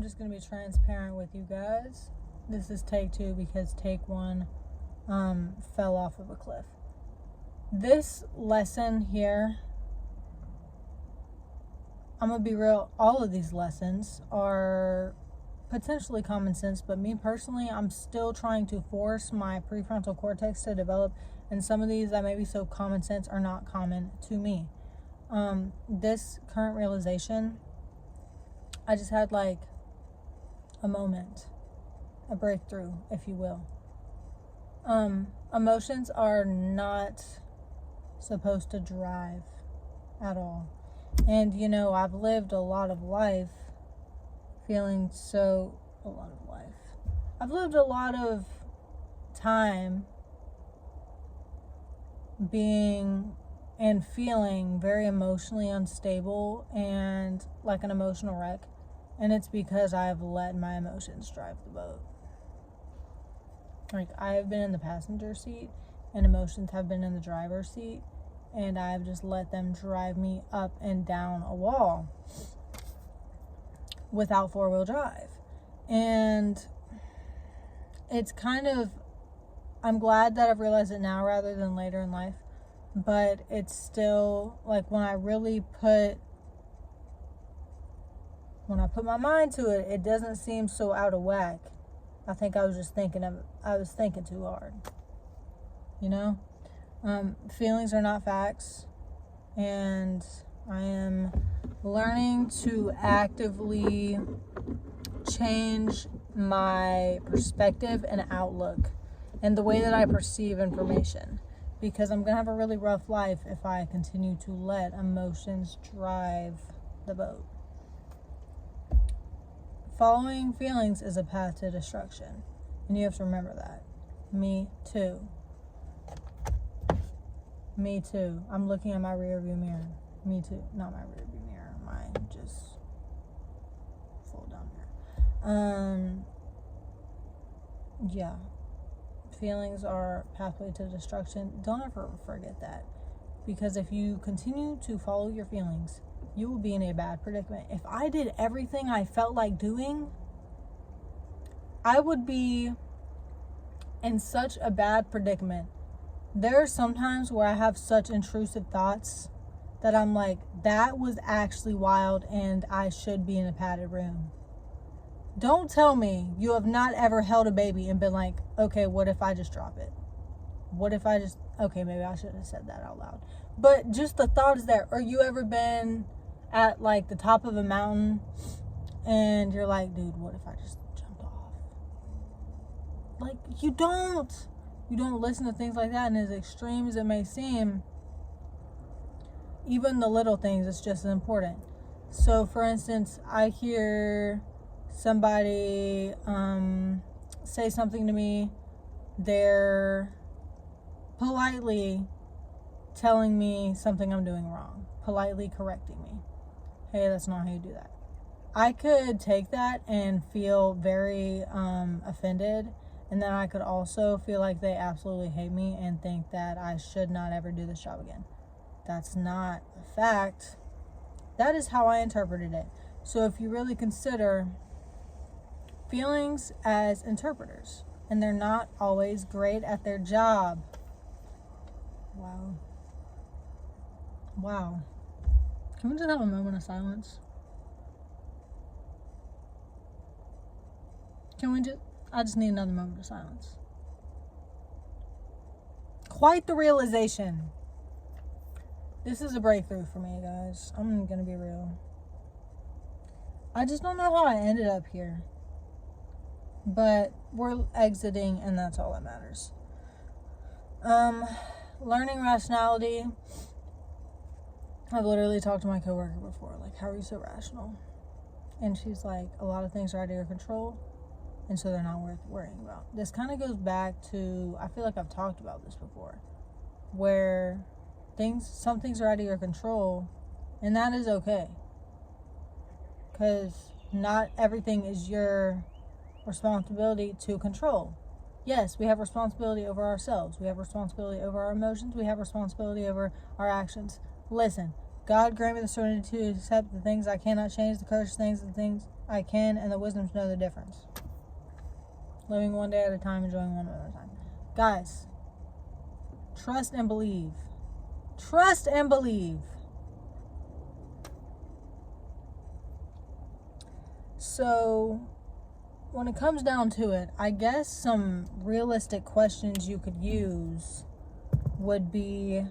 just going to be transparent with you guys. This is take 2 because take 1 fell off of a cliff. This lesson here, I'm going to be real, all of these lessons are potentially common sense, but me personally, I'm still trying to force my prefrontal cortex to develop, and some of these that may be so common sense are not common to me. This current realization, I just had like a moment, a breakthrough, if you will. Emotions are not supposed to drive at all. And I've lived a lot of life I've lived a lot of time being and feeling very emotionally unstable and like an emotional wreck. And it's because I've let my emotions drive the boat. Like, I have been in the passenger seat and emotions have been in the driver's seat, and I've just let them drive me up and down a wall without 4-wheel drive. And it's I'm glad that I've realized it now rather than later in life, but it's still like when I put my mind to it, it doesn't seem so out of whack. I think I was thinking too hard. Feelings are not facts, and I am learning to actively change my perspective and outlook and the way that I perceive information, because I'm going to have a really rough life if I continue to let emotions drive the boat. Following feelings is a path to destruction, and you have to remember that. Me too. I'm looking at my rearview mirror. Me too. Not my rearview mirror. Mine just fall down there. Yeah. Feelings are pathway to destruction. Don't ever forget that. Because if you continue to follow your feelings, you will be in a bad predicament. If I did everything I felt like doing, I would be in such a bad predicament. There are some times where I have such intrusive thoughts that I'm like, that was actually wild and I should be in a padded room. Don't tell me you have not ever held a baby and been like, okay, what if I just drop it? Okay, maybe I should have said that out loud. But just the thought is there. Or you ever been at like the top of a mountain and you're like, dude, what if I just jumped off? Like, you don't listen to things like that. And as extreme as it may seem, even the little things, it's just as important. So for instance, I hear somebody say something to me. They're politely telling me something I'm doing wrong, politely correcting me. Hey, that's not how you do that. I could take that and feel very offended, and then I could also feel like they absolutely hate me and think that I should not ever do this job again. That's not a fact. That is how I interpreted it. So if you really consider feelings as interpreters, and they're not always great at their job. Wow. Can we just have a moment of silence? I just need another moment of silence. Quite the realization. This is a breakthrough for me, guys. I'm gonna be real. I just don't know how I ended up here. But we're exiting, and that's all that matters. Learning rationality. I've literally talked to my coworker before, like, how are you so rational? And she's like, a lot of things are out of your control, and so they're not worth worrying about. This kind of goes back to, I feel like I've talked about this before, where some things are out of your control, and that is okay. Because not everything is your responsibility to control. Yes, we have responsibility over ourselves. We have responsibility over our emotions. We have responsibility over our actions. Listen, God grant me the serenity to accept the things I cannot change, the courage to change the things I can, and the wisdom to know the difference. Living one day at a time, enjoying one moment at a time. Guys, trust and believe. Trust and believe. So, when it comes down to it, I guess some realistic questions you could use would be,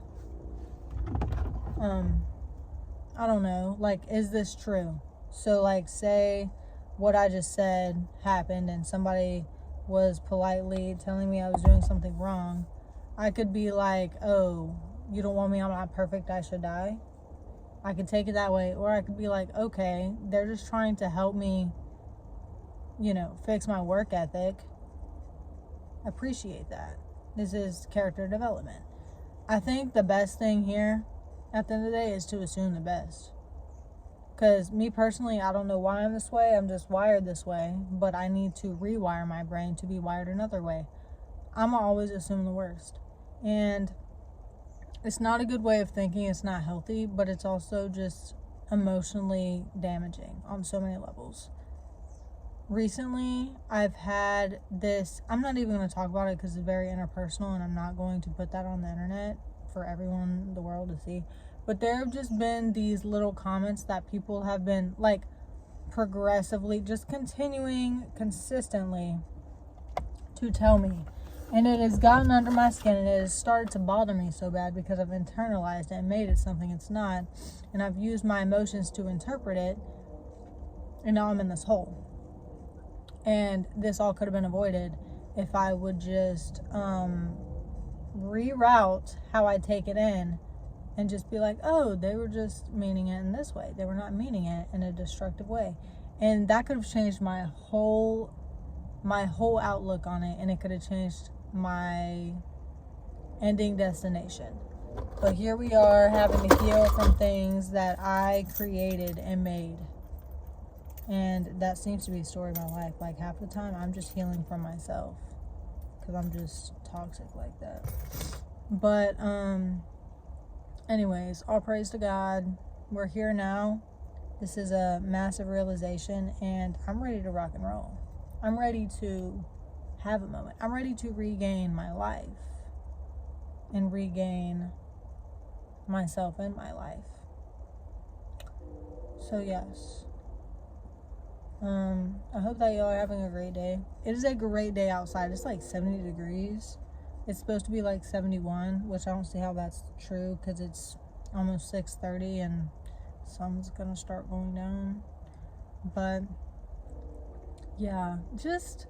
I don't know, like, is this true? So, like, say what I just said happened and somebody was politely telling me I was doing something wrong. I could be like, oh, you don't want me, I'm not perfect, I should die. I could take it that way. Or I could be like, okay, they're just trying to help me, fix my work ethic. Appreciate that. This is character development. I think the best thing here at the end of the day is to assume the best. Because me personally, I don't know why I'm this way. I'm just wired this way. But I need to rewire my brain to be wired another way. I'm always assuming the worst. And it's not a good way of thinking. It's not healthy. But it's also just emotionally damaging on so many levels. Recently, I've had this, I'm not even going to talk about it because it's very interpersonal and I'm not going to put that on the internet for everyone in the world to see. But there have just been these little comments that people have been like progressively just continuing consistently to tell me. And it has gotten under my skin and it has started to bother me so bad because I've internalized it and made it something it's not. And I've used my emotions to interpret it. And now I'm in this hole. And this all could have been avoided if I would just reroute how I take it in and just be like, oh, they were just meaning it in this way. They were not meaning it in a destructive way. And that could have changed my whole outlook on it, and it could have changed my ending destination. But here we are having to heal from things that I created and made. And that seems to be the story of my life. Like, half the time, I'm just healing from myself. Because I'm just toxic like that. But, anyways, all praise to God. We're here now. This is a massive realization. And I'm ready to rock and roll. I'm ready to have a moment. I'm ready to regain my life. And regain myself in my life. So, yes. I hope that y'all are having a great day. It is a great day outside. It's like 70 degrees. It's supposed to be like 71, which I don't see how that's true because it's almost 6:30 and sun's gonna start going down. But yeah, just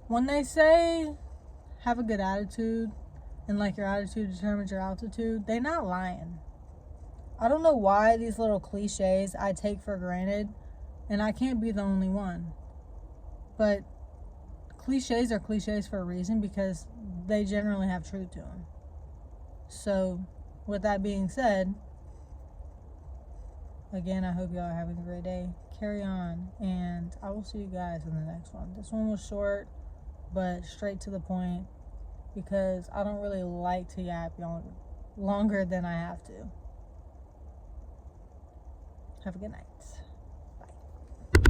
when they say have a good attitude and like your attitude determines your altitude, they not lying. I don't know why these little cliches I take for granted. And I can't be the only one. But cliches are cliches for a reason because they generally have truth to them. So, with that being said, again, I hope y'all are having a great day. Carry on. And I will see you guys in the next one. This one was short, but straight to the point. Because I don't really like to yap longer than I have to. Have a good night.